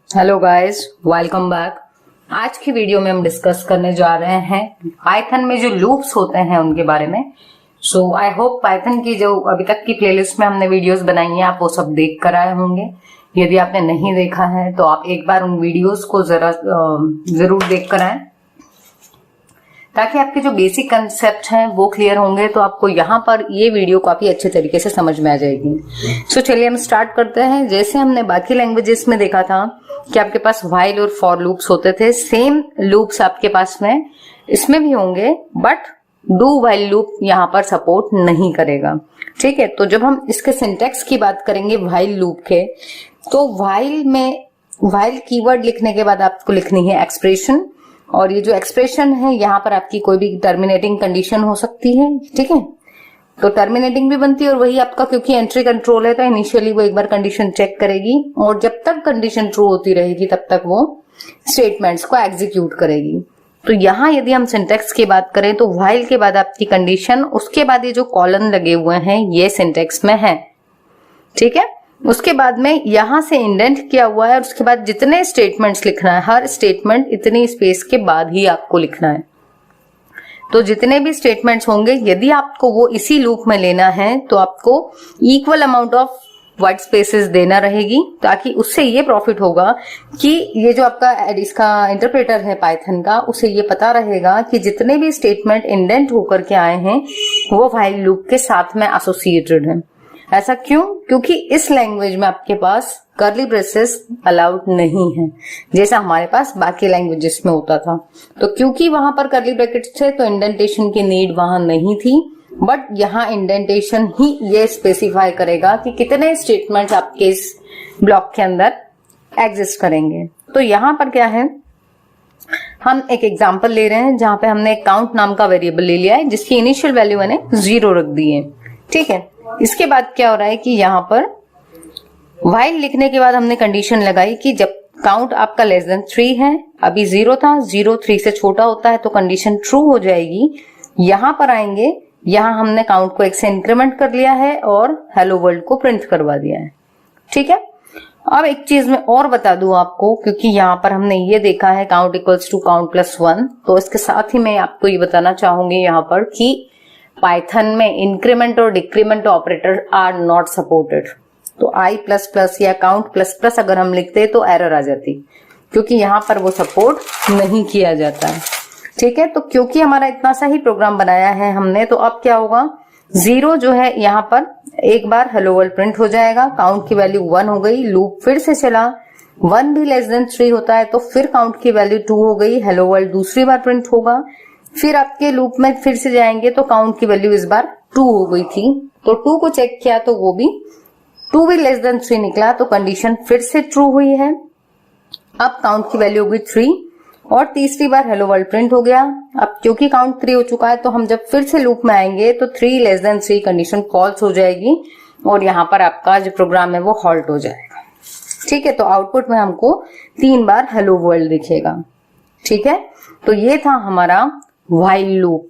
Hello guys, welcome back. आज की video में हम डिस्कस करने जा रहे हैं पाइथन में जो लूप्स होते हैं उनके बारे में। सो आई होप पाइथन की जो अभी तक की प्लेलिस्ट में हमने वीडियोस बनाई हैं आप वो सब देख कर आए होंगे। यदि आपने नहीं देखा है तो आप एक बार उन वीडियोस को जरूर देख कर आए, ताकि आपके जो बेसिक कंसेप्ट हैं वो क्लियर होंगे। तो आपको यहाँ पर ये वीडियो काफी अच्छे तरीके से समझ में आ जाएगी। सो चलिए हम स्टार्ट करते हैं। जैसे हमने बाकी लैंग्वेजेस में देखा था कि आपके पास व्हाइल और फॉर लूप्स होते थे, सेम लूप्स आपके पास में इसमें भी होंगे, बट डू व्हाइल लूप यहाँ पर सपोर्ट नहीं करेगा। ठीक है, तो जब हम इसके सिंटैक्स की बात करेंगे व्हाइल लूप के, तो व्हाइल कीवर्ड लिखने के बाद आपको लिखनी है एक्सप्रेशन, और ये जो एक्सप्रेशन है यहाँ पर आपकी कोई भी टर्मिनेटिंग कंडीशन हो सकती है। ठीक है, तो टर्मिनेटिंग भी बनती है, और वही आपका क्योंकि एंट्री कंट्रोल है तो इनिशियली वो एक बार कंडीशन चेक करेगी, और जब तक कंडीशन ट्रू होती रहेगी तब तक वो स्टेटमेंट्स को एग्जीक्यूट करेगी। तो यहाँ यदि हम सिंटेक्स की बात करें तो व्हाइल के बाद आपकी कंडीशन, उसके बाद ये जो कॉलन लगे हुए हैं ये सिंटेक्स में है। ठीक है, उसके बाद में यहां से इंडेंट किया हुआ है, और उसके बाद जितने स्टेटमेंट्स लिखना है, हर स्टेटमेंट इतनी स्पेस के बाद ही आपको लिखना है। तो जितने भी स्टेटमेंट्स होंगे यदि आपको वो इसी लूप में लेना है तो आपको equal amount of white spaces देना रहेगी, ताकि उससे ये प्रॉफिट होगा कि ये जो आपका इसका इंटरप्रेटर है पाइथन का, उसे ये पता रहेगा कि जितने भी स्टेटमेंट इंडेंट होकर के आए हैं वो व्हाइल लूप के साथ में एसोसिएटेड है। ऐसा क्यों? क्योंकि इस लैंग्वेज में आपके पास कर्ली ब्रेसेस अलाउड नहीं है, जैसा हमारे पास बाकी लैंग्वेजेस में होता था। तो क्योंकि वहां पर कर्ली ब्रैकेट्स थे तो इंडेंटेशन की नीड वहां नहीं थी, बट यहाँ इंडेंटेशन ही ये स्पेसिफाई करेगा कि कितने स्टेटमेंट्स आपके इस ब्लॉक के अंदर एग्जिस्ट करेंगे। तो यहाँ पर क्या है, हम एक एग्जाम्पल ले रहे हैं जहां पे हमने काउंट नाम का वेरिएबल ले लिया है जिसकी इनिशियल वैल्यू मैंने 0 रख दी है। ठीक है, इसके बाद क्या हो रहा है कि यहाँ पर व्हाइल लिखने के बाद हमने कंडीशन लगाई कि जब काउंट आपका लेस देन 3 है, अभी 0 था, 0 3 से छोटा होता है तो कंडीशन ट्रू हो जाएगी। यहाँ पर आएंगे, यहाँ हमने काउंट को 1 से इंक्रीमेंट कर लिया है और हेलो वर्ल्ड को प्रिंट करवा दिया है। ठीक है, अब एक चीज मैं और बता दूं आपको, क्योंकि यहाँ पर हमने ये देखा है count equals to count plus 1, तो इसके साथ ही मैं आपको ये बताना चाहूंगी यहाँ पर कि पाइथन में इंक्रीमेंट और decrement operator are not supported. तो आई प्लस प्लस या काउंट प्लस प्लस अगर हम लिखते तो एरर आ जाती, क्योंकि यहाँ पर वो सपोर्ट नहीं किया जाता है। ठीक है, तो क्योंकि हमारा इतना सा ही प्रोग्राम बनाया है हमने, तो अब क्या होगा, 0 जो है यहाँ पर एक बार हेलो वर्ल्ड प्रिंट हो जाएगा, काउंट की वैल्यू 1 हो गई, लूप फिर से चला, 1 भी लेस देन 3 होता है तो फिर काउंट की वैल्यू 2 हो गई, हेलो वर्ल्ड दूसरी बार प्रिंट होगा, फिर आपके लूप में फिर से जाएंगे तो काउंट की वैल्यू इस बार 2 हो गई थी, तो 2 को चेक किया तो वो भी 2 भी लेस देन 3 निकला, तो कंडीशन फिर से ट्रू हुई है। अब काउंट की वैल्यू हो गई 3 और तीसरी बार हेलो वर्ल्ड प्रिंट हो गया। अब क्योंकि काउंट 3 हो चुका है तो हम जब फिर से लूप में आएंगे तो 3 लेस देन 3 कंडीशन फॉल्स हो जाएगी और यहाँ पर आपका जो प्रोग्राम है वो हॉल्ट हो जाएगा। ठीक है, तो आउटपुट में हमको 3 बार हेलो वर्ल्ड दिखेगा। ठीक है, तो ये था हमारा व्हाइल लूप।